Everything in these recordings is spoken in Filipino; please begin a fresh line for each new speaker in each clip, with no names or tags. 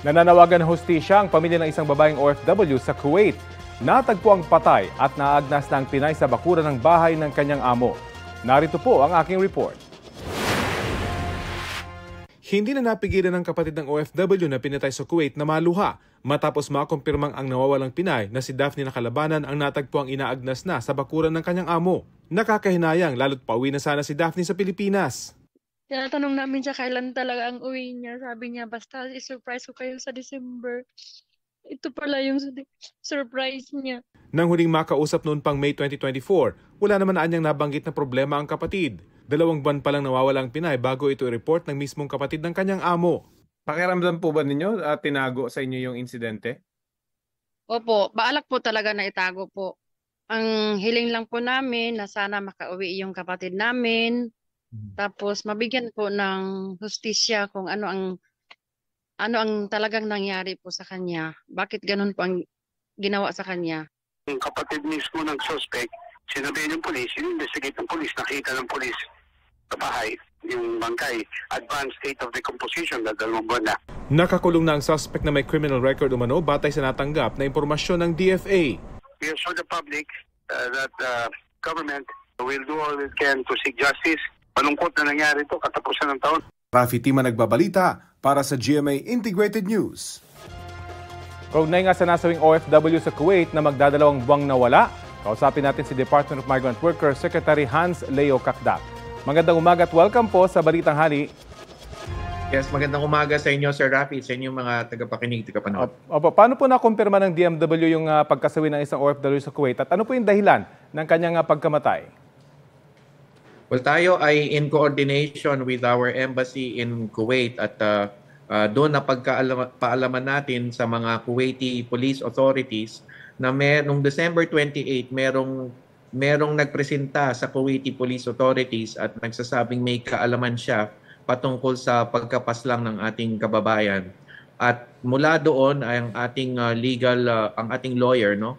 Nananawagan ng hustisya ang pamilya ng isang babaeng OFW sa Kuwait. Natagpo ang patay at naagnas na ang Pinay sa bakuran ng bahay ng kanyang amo. Narito po ang aking report. Hindi na napigilan ng kapatid ng OFW na pinatay sa Kuwait na maluha matapos makumpirmang ang nawawalang Pinay na si Daphne Nakalabanan ang natagpo ang inaagnas na sa bakuran ng kanyang amo. Nakakahinayang lalo't pauwi na sana si Daphne sa Pilipinas.
Tinatanong namin siya kailan talaga ang uwi niya. Sabi niya, basta i-surprise ko kayo sa December. Ito pala yung surprise niya.
Nang huling makausap noon pang May 2024, wala naman anyang nabanggit na problema ang kapatid. 2 buwan pa lang nawawala ang Pinay bago ito i-report ng mismong kapatid ng kanyang amo. Pakiramdam po ba ninyo tinago sa inyo yung insidente?
Opo, baalak po talaga na itago po. Ang hiling lang po namin na sana makauwi yung kapatid namin. Tapos mabigyan po ng hustisya kung ano ang talagang nangyari po sa kanya. Bakit ganun po ang ginawa sa kanya?
Yung kapatid mismo ng suspect, sinabi ng polis, investigate ng polis, nakita ng polis sa bahay, yung bangkay, advanced state of decomposition, 2 buwan na.
Nakakulong na ang suspect na may criminal record umano batay sa natanggap na impormasyon ng DFA.
We assure the public that government will do all it can to seek justice. Malungkot na nangyari ito, katapusan ng taon.
Rafi Tima nagbabalita para sa GMA Integrated News. Kaugnay nga sa nasawing OFW sa Kuwait na magdadalawang buwang nawala, kausapin natin si Department of Migrant Workers Secretary Hans Leo Kakdak. Magandang umaga at welcome po sa Balitang Hali.
Yes, magandang umaga sa inyo, Sir Rafi, sa inyong mga tagapakinig, tagapanood.
Opo, paano po nakumpirma ng DMW yung pagkasawi ng isang OFW sa Kuwait at ano po yung dahilan ng kanyang pagkamatay?
Well, tayo ay in coordination with our embassy in Kuwait at doon na pagkaalaman natin sa mga Kuwaiti police authorities na noong December 28, merong nagpresenta sa Kuwaiti police authorities at nagsasabing may kaalaman siya patungkol sa pagkapaslang ng ating kababayan. At mula doon ay ang ating lawyer, no,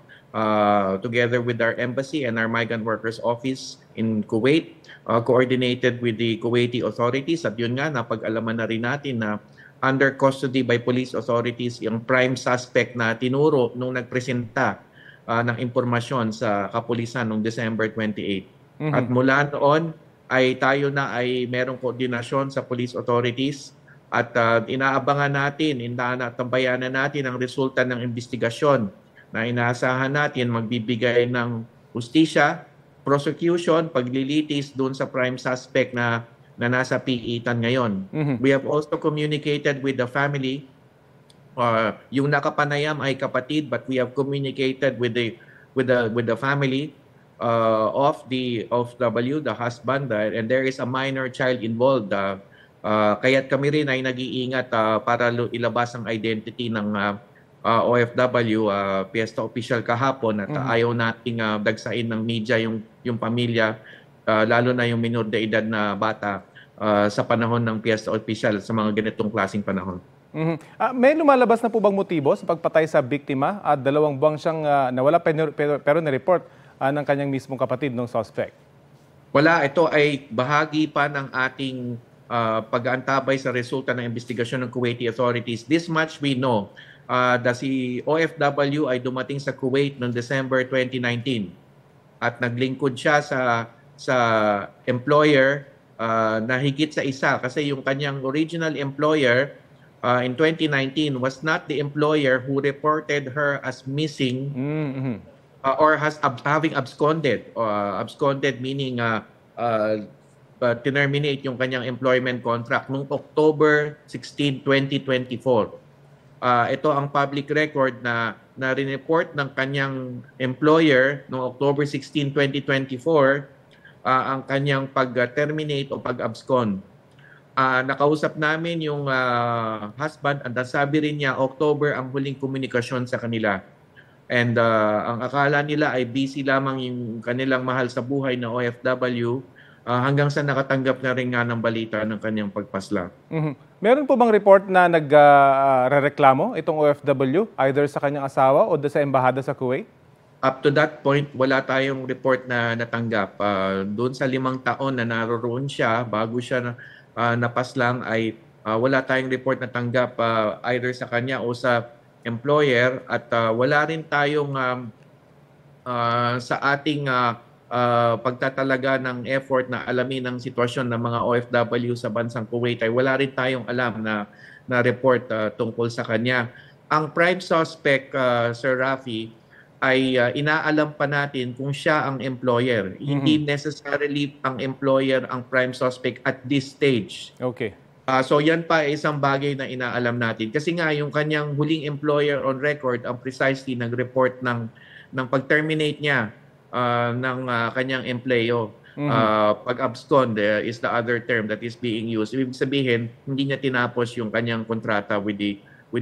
together with our embassy and our migrant workers office in Kuwait, coordinated with the Kuwaiti authorities, at yun nga, napag-alaman na rin natin na under custody by police authorities yung prime suspect na tinuro nung nagpresenta ng impormasyon sa kapulisan noong December 28. At mula noon ay tayo na ay merong koordinasyon sa police authorities at inaabangan natin, tambayanan natin ang resulta ng investigasyon na inaasahan natin magbibigay ng hustisya, prosecution, paglilitis doon sa prime suspect na nasa piitan ngayon. We have also communicated with the family. Yung nakapanayam ay kapatid, but we have communicated with the family of the husband, and there is a minor child involved. Kaya't kami rin ay nag-iingat para ilabas ang identity ng OFW, Fiesta official kahapon, at ayaw nating dagsain ng media yung pamilya, lalo na yung minor de edad na bata sa panahon ng Fiesta official sa mga ganitong klaseng panahon.
May lumalabas na po bang motibo sa pagpatay sa biktima at 2 buwang siyang nawala pero nireport ng kanyang mismong kapatid ng suspect?
Wala, ito ay bahagi pa ng ating pag-aantabay sa resulta ng investigasyon ng Kuwaiti authorities. This much we know. Si OFW ay dumating sa Kuwait noong December 2019 at naglingkod siya sa employer na higit sa isa, kasi yung kanyang original employer in 2019 was not the employer who reported her as missing or having absconded. Absconded meaning terminate yung kanyang employment contract noong October 16, 2024. Ito ang public record na rineport ng kanyang employer noong October 16, 2024 ang kanyang pag-terminate o pag-abscond. Nakausap namin yung husband at sabi rin niya October ang huling komunikasyon sa kanila. And ang akala nila ay busy lamang yung kanilang mahal sa buhay na OFW hanggang sa nakatanggap na rin nga ng balita ng kanyang pagpasla.
Meron po bang report na nagrereklamo itong OFW either sa kanyang asawa o sa embahada sa Kuwait?
Up to that point, wala tayong report na natanggap. Doon sa 5 taon na naroon siya, bago siya napaslang, ay wala tayong report na tanggap either sa kanya o sa employer at wala rin tayong sa ating pagtatalaga ng effort na alamin ang sitwasyon ng mga OFW sa bansang Kuwait ay wala rin tayong alam na report tungkol sa kanya. Ang prime suspect, Sir Rafi, ay inaalam pa natin kung siya ang employer. Hindi necessarily ang employer ang prime suspect at this stage.
Okay.
So yan pa ay isang bagay na inaalam natin. Kasi nga yung kanyang huling employer on record ang precisely nag-report ng pag-terminate niya ng kanyang empleyo. Pag-abscond is the other term that is being used. Ibig sabihin, hindi niya tinapos yung kanyang kontrata with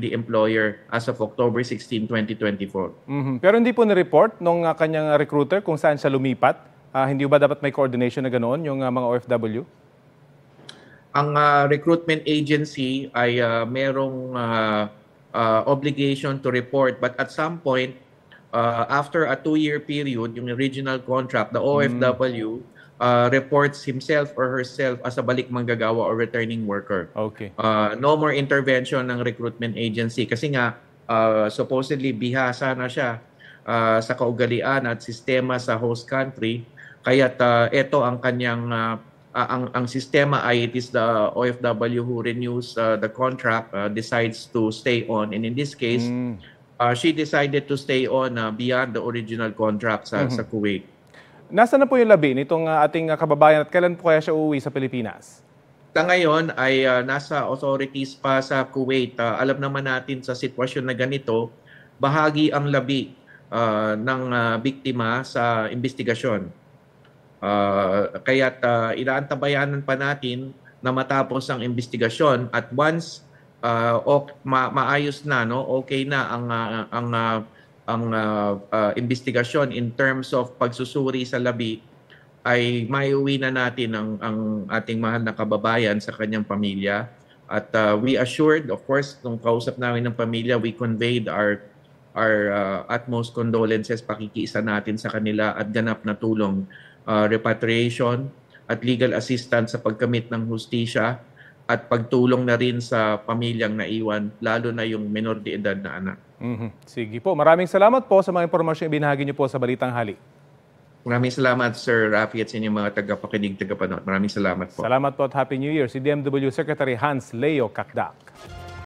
the employer as of October 16, 2024.
Pero hindi po na-report nung kanyang recruiter kung saan siya lumipat? Hindi ba dapat may coordination na ganoon yung mga OFW?
Ang recruitment agency ay merong obligation to report, but at some point, after a 2-year period, yung original contract, the OFW reports himself or herself as a balik manggagawa or returning worker.
Okay.
No more intervention ng recruitment agency kasi nga supposedly bihasa na siya sa kaugalian at sistema sa host country. Kaya't ito ang kanyang ang sistema ay it is the OFW who renews the contract, decides to stay on, and in this case she decided to stay on beyond the original contract sa Kuwait.
Nasaan na po yung labi nitong ating kababayan at kailan po kaya siya uuwi sa Pilipinas?
Sa ngayon ay nasa authorities pa sa Kuwait. Alam naman natin sa sitwasyon na ganito, bahagi ang labi ng biktima sa investigasyon. Kaya't inaantabayanan pa natin na matapos ang investigasyon at once maayos na, no, okay na ang investigasyon in terms of pagsusuri sa labi, ay maiuwi na natin ang ating mahal na kababayan sa kanyang pamilya. At we assured, of course, nung kausap namin ng pamilya, we conveyed our utmost condolences, pakikiisa natin sa kanila at ganap na tulong, repatriation at legal assistance sa pagkamit ng hustisya at pagtulong na rin sa pamilyang naiwan, lalo na yung minor de edad na anak.
Sige po. Maraming salamat po sa mga impormasyong ibinahagi niyo po sa Balitang Hali.
Maraming salamat, Sir Rafi, at sa inyong mga tagapakinig, tagapanood. Maraming salamat po.
Salamat po at Happy New Year. Si DMW Secretary Hans Leo Kakdak.